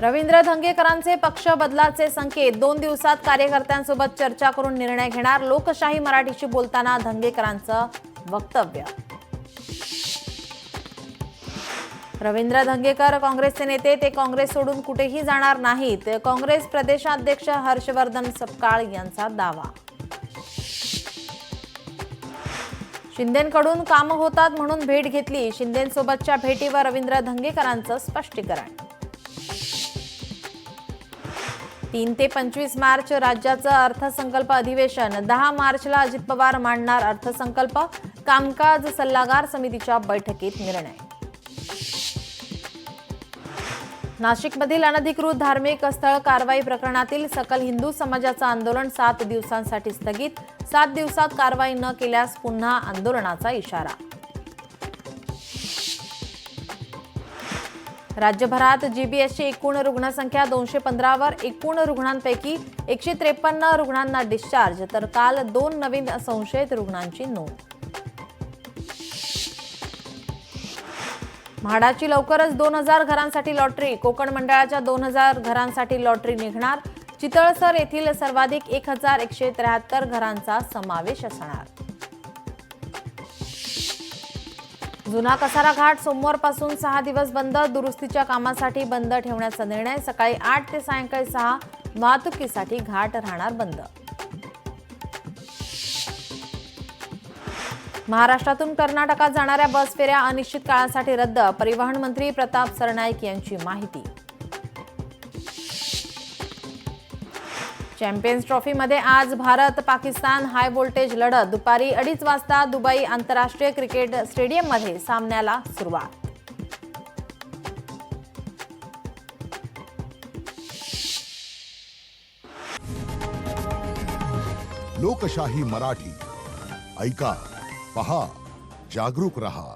रवींद्र धंगेकरांचे पक्ष बदलाचे संकेत 2 दिवसात कार्यकर्त्यांसोबत चर्चा करून निर्णय घेणार लोकशाही मराठीशी बोलताना धंगेकरांचं वक्तव्य। रवींद्र धंगेकर काँग्रेसचे नेते ते काँग्रेस सोडून कुठेही जाणार नाहीत काँग्रेस प्रदेशाध्यक्ष हर्षवर्धन सपकाळ यांचा दावा। शिंदेंकडून कामं होतात म्हणून भेट घेतली शिंदेंसोबतच्या भेटीवर रवींद्र धंगेकरांचं स्पष्टीकरण। 3 ते 25 मार्च राज्याचं अर्थसंकल्प अधिवेशन 10 मार्चला अजित पवार मांडणार अर्थसंकल्प कामकाज सल्लागार समितीच्या बैठकीत निर्णय। नाशिकमधील अनधिकृत धार्मिक स्थळ कारवाई प्रकरणातील सकल हिंदू समाजाचं आंदोलन 7 दिवसांसाठी स्थगित 7 दिवसात कारवाई न केल्यास पुन्हा आंदोलनाचा इशारा। राज्यभरात जीबीएसची एकूण रुग्णसंख्या 215 वर एकूण रुग्णांपैकी 153 रुग्णांना डिस्चार्ज तर काल 2 नवीन संशयित रुग्णांची नोंद। म्हाडाची लवकरच 2000 घरांसाठी लॉटरी कोकण मंडळाच्या 2000 घरांसाठी लॉटरी निघणार चितळसर येथील सर्वाधिक 1173 घरांचा समावेश असणार। जुना कसारा घाट सोमवारपासून 6 दिवस बंद दुरुस्तीच्या कामासाठी बंद ठेवण्याचा निर्णय सकाळी 8 ते सायंकाळी 6 वाहतुकीसाठी घाट राहणार बंद। महाराष्ट्रातून कर्नाटकात जाणाऱ्या बस फेऱ्या अनिश्चित काळासाठी रद्द परिवहन मंत्री प्रताप सरनाईक यांची माहिती। चॅम्पियन्स ट्रॉफीमध्ये आज भारत पाकिस्तान हाय व्होल्टेज लढत दुपारी 2:30 वाजता दुबई आंतरराष्ट्रीय क्रिकेट स्टेडियममध्ये सामन्याला सुरुवात। लोकशाही मराठी ऐका पहा जागरूक रहा।